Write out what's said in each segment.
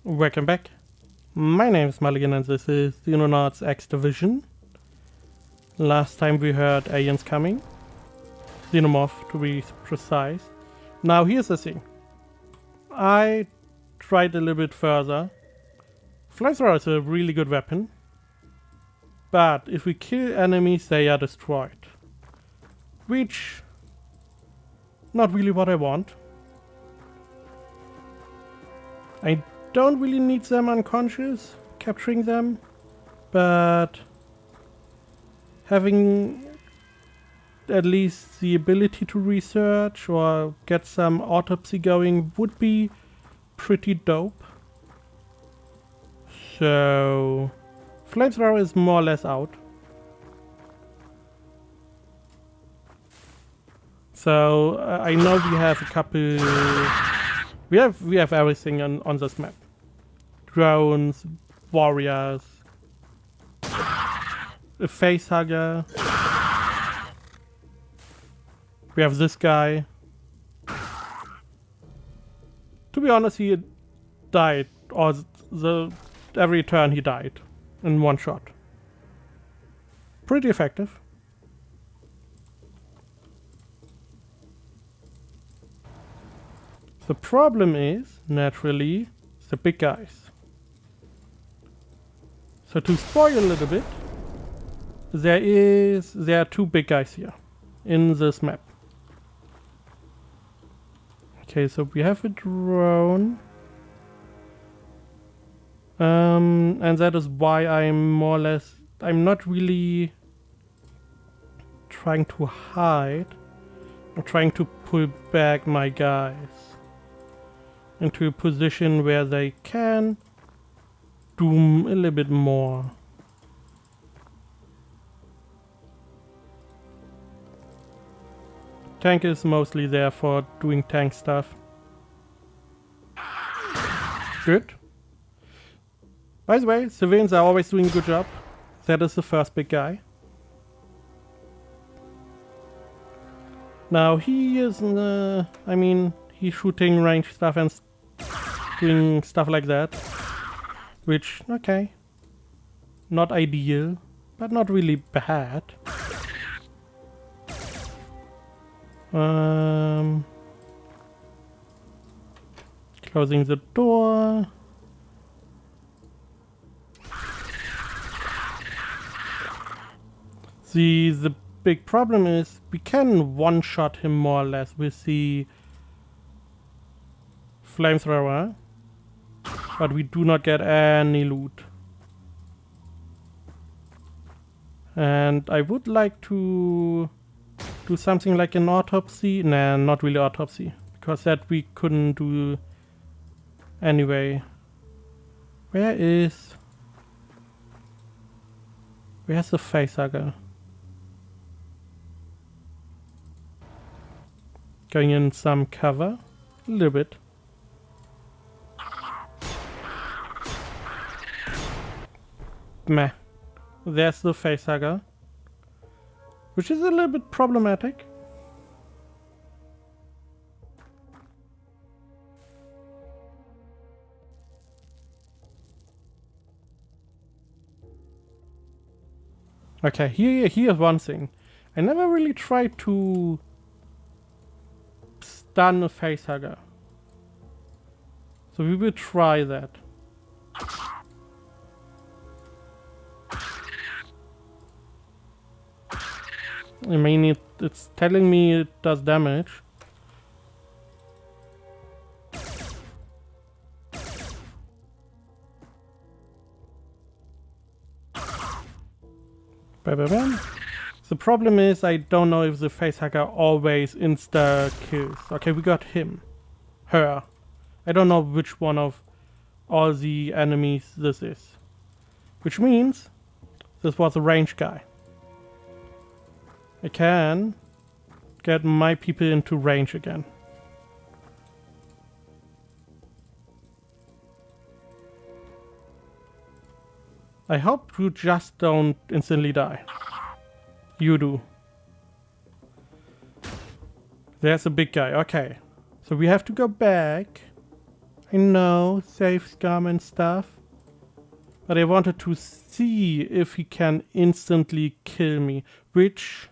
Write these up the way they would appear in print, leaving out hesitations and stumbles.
Welcome back. My name is Mulligan and this is Xenonauts X-Divison. Last time we heard aliens coming. Xenomorph to be precise. Now here's the thing. I tried a little bit further. Flamethrower is a really good weapon. But if we kill enemies, they are destroyed. Which... not really what I want. I don't really need them unconscious, capturing them, but having at least the ability to research or get some autopsy going would be pretty dope. So flamethrower is more or less out. So I know we have a couple. We have everything on this map. Drones, warriors, a facehugger. We have this guy. To be honest, he died, or every turn he died in one shot. Pretty effective. The problem is, naturally, the big guys. So to spoil a little bit, there are two big guys here in this map. Okay, so we have a drone. And that is why I'm not really trying to hide. I'm trying to pull back my guys into a position where they can do a little bit more. Tank is mostly there for doing tank stuff. Good. By the way, civilians are always doing a good job. That is the first big guy. Now he is, I mean, he's shooting range stuff and doing stuff like that. Which, okay. Not ideal, but not really bad. Closing the door. The big problem is we can one-shot him more or less with the flamethrower, but we do not get any loot. And I would like to do something like an autopsy. Nah, not really autopsy, because that we couldn't do anyway. Where's the facehugger? Going in some cover, a little bit. Meh. There's the facehugger, which is a little bit problematic. Okay, here's one thing. I never really tried to stun a facehugger, so we will try that. I mean, it's telling me it does damage. Bam. The problem is I don't know if the facehugger always insta kills. Okay, we got him. Her. I don't know which one of all the enemies this is. Which means this was a range guy. I can get my people into range again. I hope you just don't instantly die. You do. There's a big guy. Okay. So we have to go back. I know, save scum and stuff. But I wanted to see if he can instantly kill me, which...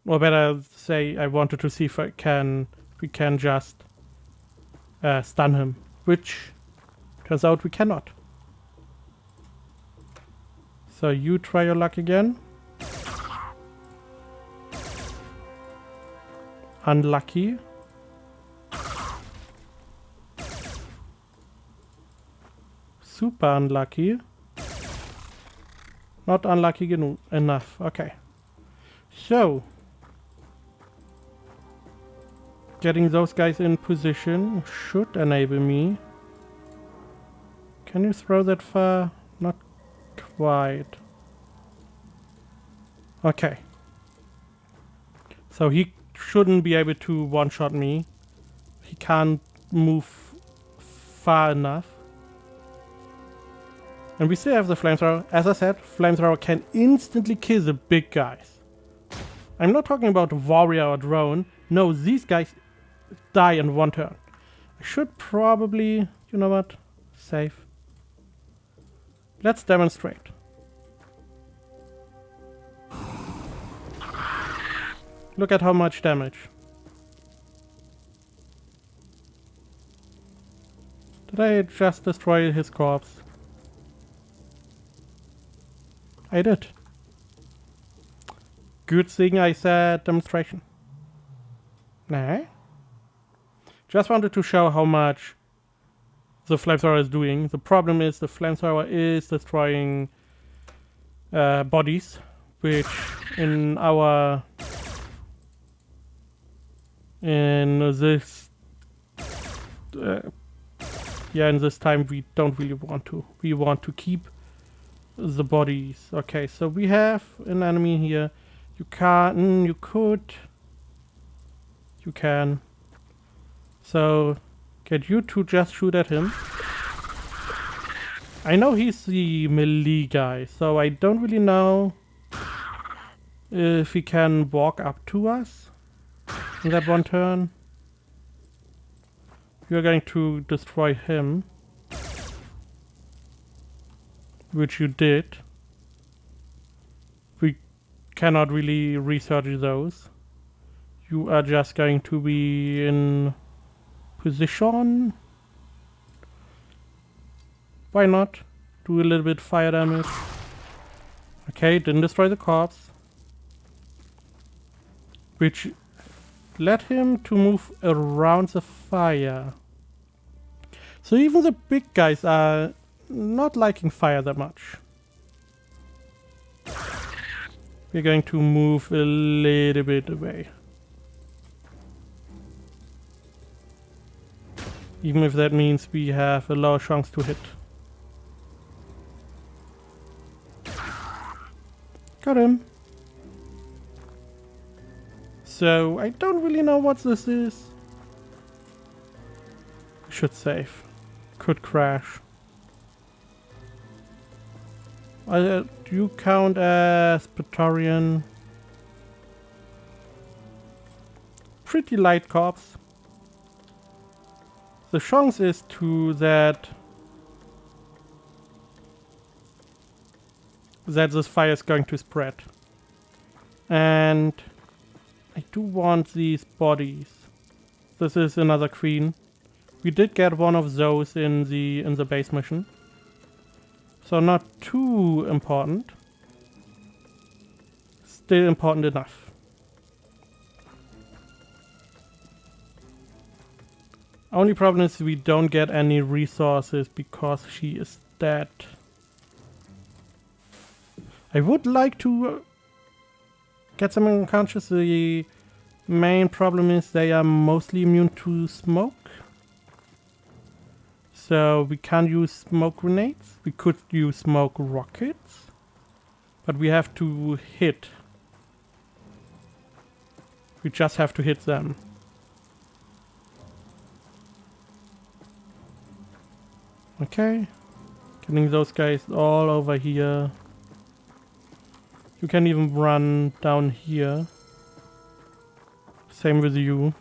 Or better say, I wanted to see if we can just stun him, which turns out we cannot. So you try your luck again. Unlucky. Super unlucky. Not unlucky enough. Okay. So, getting those guys in position should enable me. Can you throw that far? Not quite. Okay. So he shouldn't be able to one-shot me. He can't move far enough. And we still have the flamethrower. As I said, flamethrower can instantly kill the big guys. I'm not talking about warrior or drone. No, these guys die in one turn. I should probably, you know what, save. Let's demonstrate. Look at how much damage. Did I just destroy his corpse? I did. Good thing I said demonstration. Nah. Just wanted to show how much the flamethrower is doing. The problem is the flamethrower is destroying bodies, which in this time we don't really want to. We want to keep the bodies. Okay, so we have an enemy here. You can't, you could, you can. So, get you to just shoot at him. I know he's the melee guy, so I don't really know if he can walk up to us in that one turn. You're going to destroy him, which you did. We cannot really research those. You are just going to be in position. Why not? Do a little bit fire damage. Okay, didn't destroy the corpse. Which led him to move around the fire. So even the big guys are not liking fire that much. We're going to move a little bit away. Even if that means we have a lower chance to hit. Got him. So, I don't really know what this is. Should save. Could crash. Do you count as Praetorian? Pretty light corpse. The chance is that this fire is going to spread. And I do want these bodies. This is another queen. We did get one of those in the base mission. So not too important. Still important enough. Only problem is we don't get any resources because she is dead. I would like to get some unconscious. The main problem is they are mostly immune to smoke. So we can't use smoke grenades. We could use smoke rockets. But we have to hit. We just have to hit them. Okay. Getting those guys all over here. You can even run down here. Same with you.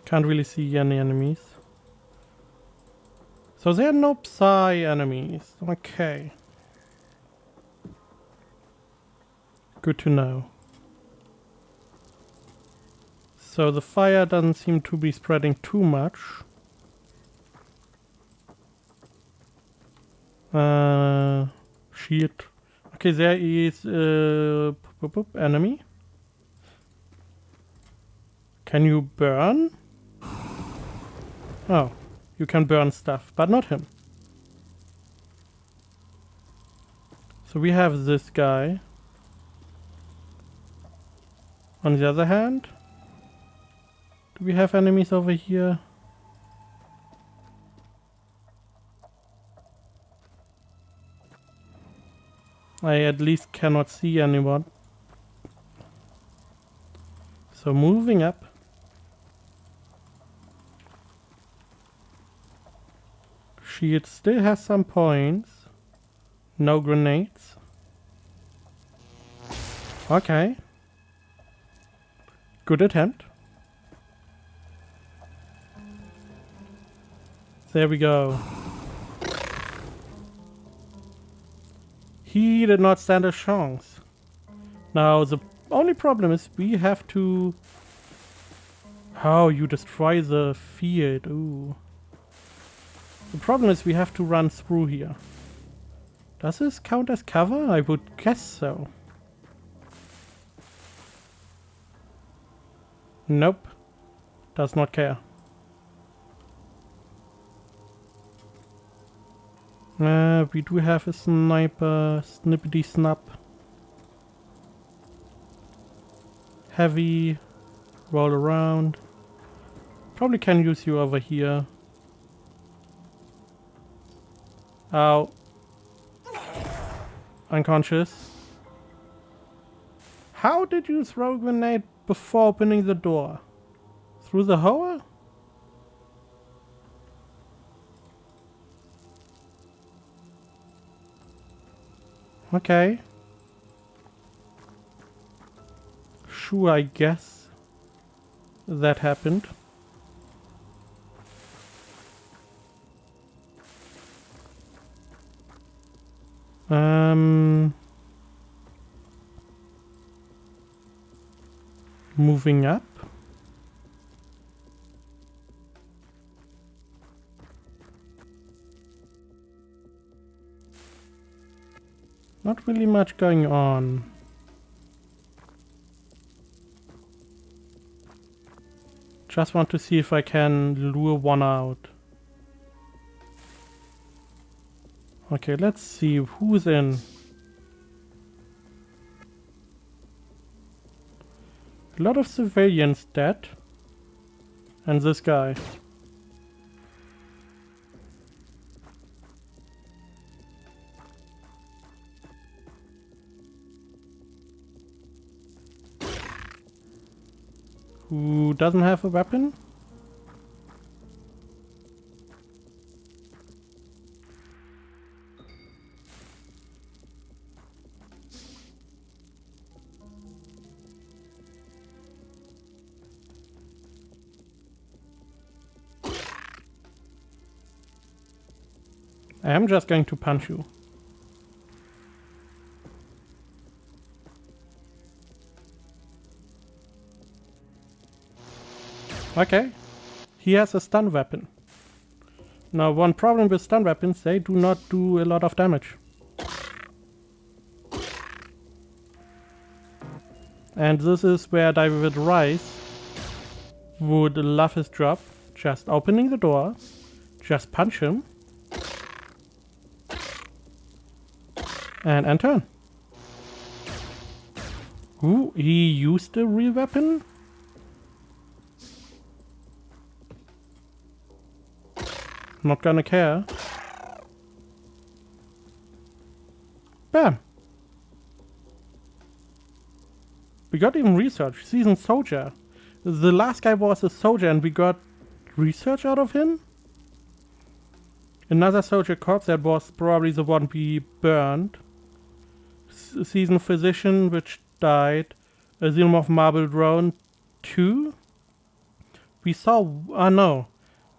Can't really see any enemies. So there are no Psy enemies. Okay. Good to know. So the fire doesn't seem to be spreading too much. Shield. Okay, there is enemy. Can you burn? Oh, you can burn stuff, but not him. So we have this guy. On the other hand, do we have enemies over here? I at least cannot see anyone. So moving up. Shield still has some points. No grenades. Okay. Good attempt. There we go. He did not stand a chance. Now the only problem is we have to... Oh, you destroy the field. Ooh. The problem is we have to run through here. Does this count as cover? I would guess so. Nope. Does not care. We do have a sniper. Snippity snap. Heavy. Roll around. Probably can use you over here. Ow. Unconscious. How did you throw a grenade before opening the door? Through the hole? Okay. Sure, I guess that happened. Moving up. Not really much going on. Just want to see if I can lure one out. Okay, let's see who's in. A lot of civilians dead. And this guy. Who doesn't have a weapon? I am just going to punch you. Okay. He has a stun weapon. Now, one problem with stun weapons, they do not do a lot of damage. And this is where David Rice would love his job. Just opening the door, just punch him, and end turn. Ooh, he used a real weapon? Not gonna care. Bam! We got even research. Seasoned soldier. The last guy was a soldier and we got research out of him? Another soldier corpse that was probably the one we burned. Seasoned physician which died. A Xenomorph marble drone 2. We saw... Oh no.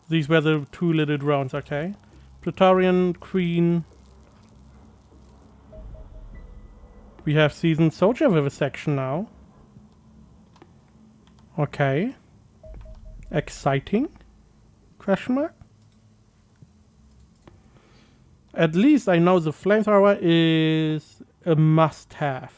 These were the two little drones, okay. Praetorian, Queen. We have Seasoned Soldier Vivisection now. Okay. Exciting? Question mark? At least I know the flamethrower is a must-have.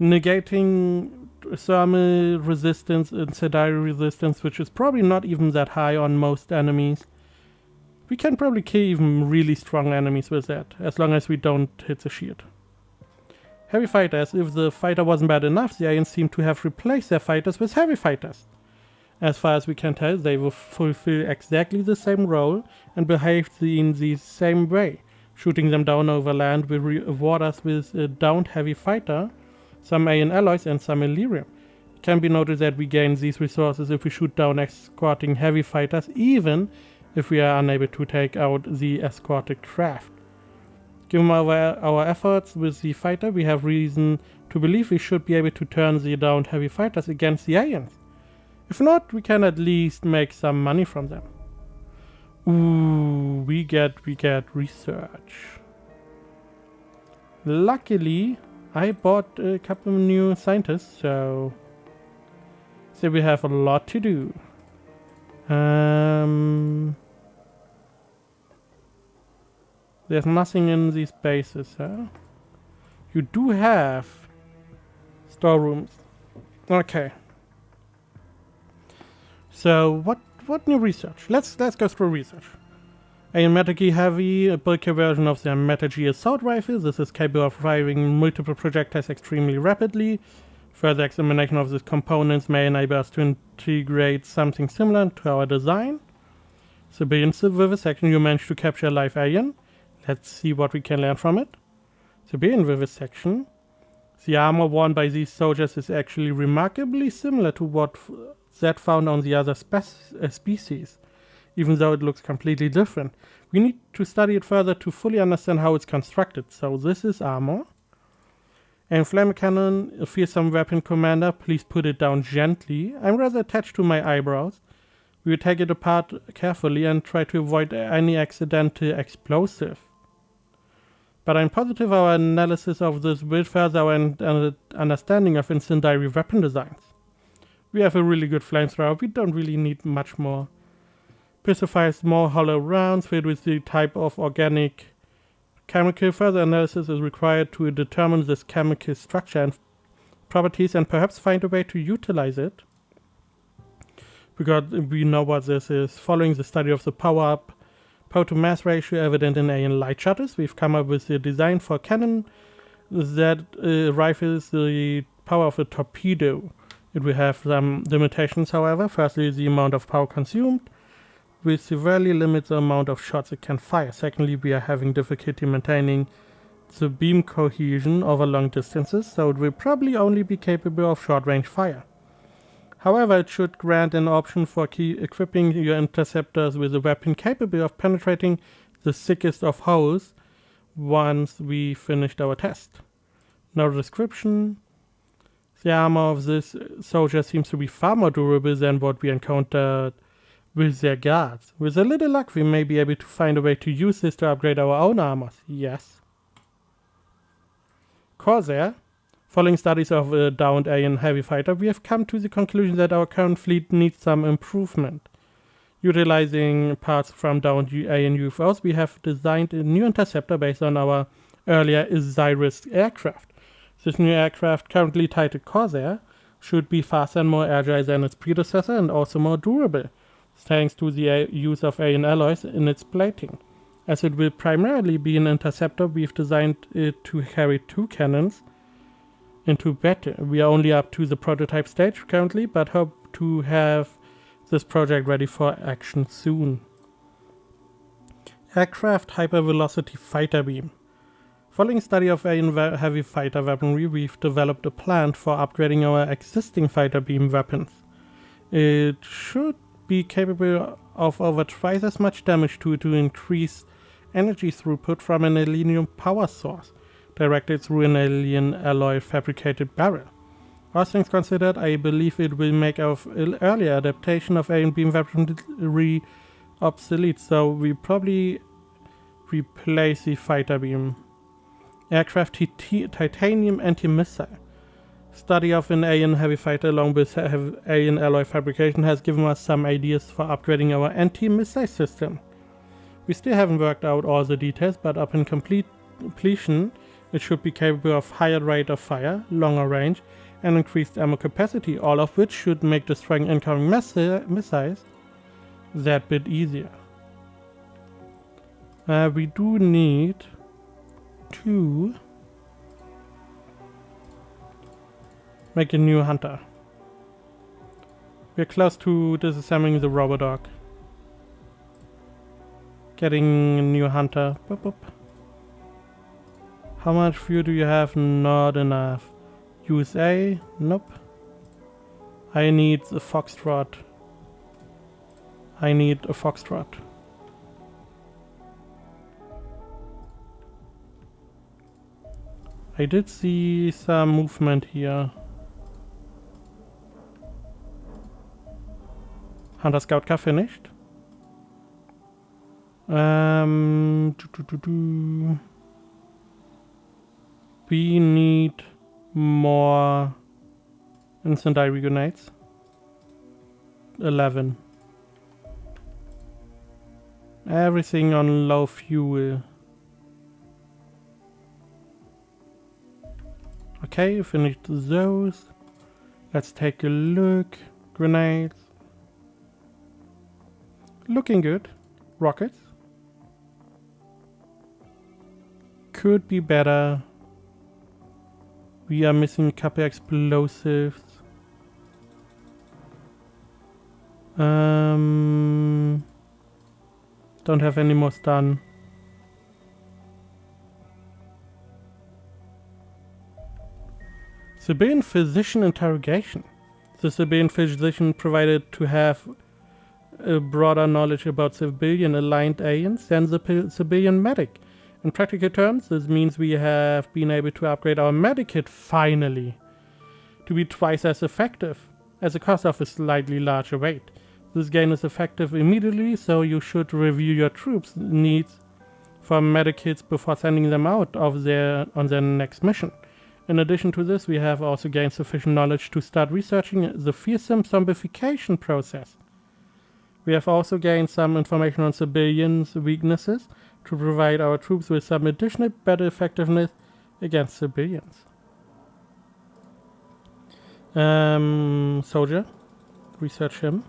Negating thermal resistance, incendiary resistance, which is probably not even that high on most enemies. We can probably kill even really strong enemies with that, as long as we don't hit the shield. Heavy fighters. If the fighter wasn't bad enough, the aliens seem to have replaced their fighters with heavy fighters. As far as we can tell, they will fulfill exactly the same role and behave in the same way. Shooting them down over land will reward us with a downed heavy fighter, some alien alloys and some Illyrium. It can be noted that we gain these resources if we shoot down escorting heavy fighters, even if we are unable to take out the escorted craft. Given our efforts with the fighter, we have reason to believe we should be able to turn the downed heavy fighters against the aliens. If not, we can at least make some money from them. Ooh, we get research. Luckily, I bought a couple of new scientists, so we have a lot to do. There's nothing in these bases, huh? You do have storerooms. Okay. So what new research? Let's go through research. A Medkit heavy, a bulkier version of the Medkit assault rifle. This is capable of firing multiple projectiles extremely rapidly. Further examination of these components may enable us to integrate something similar to our design. Civilian vivisection. You managed to capture a live alien. Let's see what we can learn from it. Civilian vivisection. The armor worn by these soldiers is actually remarkably similar to what that found on the other species, even though it looks completely different. We need to study it further to fully understand how it's constructed. So this is armor. And flame cannon, a fearsome weapon commander, please put it down gently. I'm rather attached to my eyebrows. We will take it apart carefully and try to avoid any accidental explosive. But I'm positive our analysis of this will further our understanding of incendiary weapon designs. We have a really good flamethrower, we don't really need much more. Specify small hollow rounds filled with the type of organic chemical. Further analysis is required to determine this chemical structure and properties and perhaps find a way to utilize it. Because we know what this is. Following the study of the power to mass ratio evident in alien light shuttles, we've come up with a design for a cannon that rifles the power of a torpedo. It will have some limitations, however. Firstly, the amount of power consumed will severely limit the amount of shots it can fire. Secondly, we are having difficulty maintaining the beam cohesion over long distances, so it will probably only be capable of short-range fire. However, it should grant an option for equipping your interceptors with a weapon capable of penetrating the thickest of holes once we finished our test. No description. The armor of this soldier seems to be far more durable than what we encountered with their guards. With a little luck, we may be able to find a way to use this to upgrade our own armors. Yes. Corsair. Following studies of a downed alien heavy fighter, we have come to the conclusion that our current fleet needs some improvement. Utilizing parts from downed alien UFOs, we have designed a new interceptor based on our earlier Osiris aircraft. This new aircraft, currently titled Corsair, should be faster and more agile than its predecessor and also more durable, thanks to the use of alien alloys in its plating. As it will primarily be an interceptor, we've designed it to carry 2 cannons into battle. We are only up to the prototype stage currently, but hope to have this project ready for action soon. Aircraft Hypervelocity Fighter Beam. Following study of alien heavy fighter weaponry, we've developed a plan for upgrading our existing fighter beam weapons. It should be capable of over twice as much damage to increase energy throughput from an alien power source, directed through an alien alloy fabricated barrel. All things considered, I believe it will make our earlier adaptation of alien beam weaponry obsolete, so we probably replace the fighter beam. Aircraft titanium anti-missile. Study of an alien heavy fighter along with alien alloy fabrication has given us some ideas for upgrading our anti-missile system. We still haven't worked out all the details, but upon completion it should be capable of higher rate of fire, longer range, and increased ammo capacity, all of which should make destroying incoming missiles that bit easier. We do need to make a new hunter. We're close to disassembling the robodog. Getting a new hunter. Boop, boop. How much fuel do you have? Not enough. USA? Nope. I need a foxtrot. I need a foxtrot. I did see some movement here. Hunter Scout car finished. We need more incendiary grenades. 11. Everything on low fuel. Okay, finished those. Let's take a look. Grenades. Looking good. Rockets. Could be better. We are missing a couple explosives. Don't have any more stun. Civilian physician interrogation. The civilian physician provided to have a broader knowledge about civilian aligned aliens than the civilian medic. In practical terms, this means we have been able to upgrade our Medkit finally to be twice as effective, at the cost of a slightly larger weight. This gain is effective immediately, so you should review your troops' needs for Medkits before sending them out on their next mission. In addition to this, we have also gained sufficient knowledge to start researching the fearsome zombification process. We have also gained some information on civilians' weaknesses to provide our troops with some additional better effectiveness against civilians. Soldier. Research him.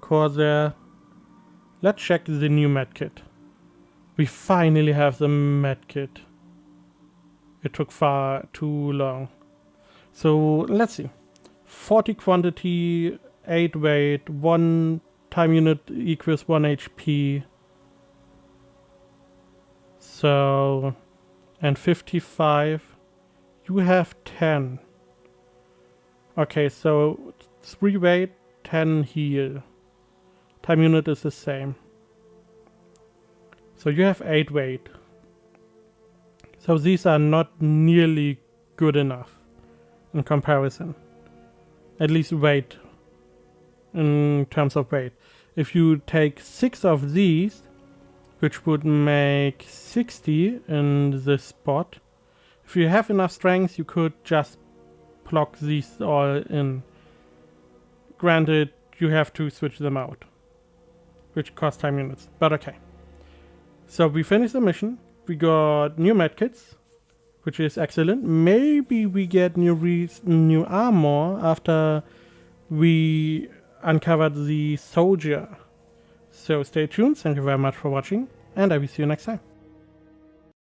Corsair. Let's check the new medkit. We finally have the medkit. It took far too long. So let's see. 40 quantity, 8 weight, 1 time unit equals 1 HP. So, and 55. You have 10. Okay, so 3 weight, 10 heal. Time unit is the same. So you have 8 weight. So these are not nearly good enough in comparison. At least weight. In terms of weight. If you take 6 of these, which would make 60 in this spot. If you have enough strength, you could just plug these all in. Granted, you have to switch them out, which costs time units, but okay. So we finished the mission. We got new medkits, which is excellent. Maybe we get new armor after we uncovered the soldier. So stay tuned, thank you very much for watching, and I will see you next time.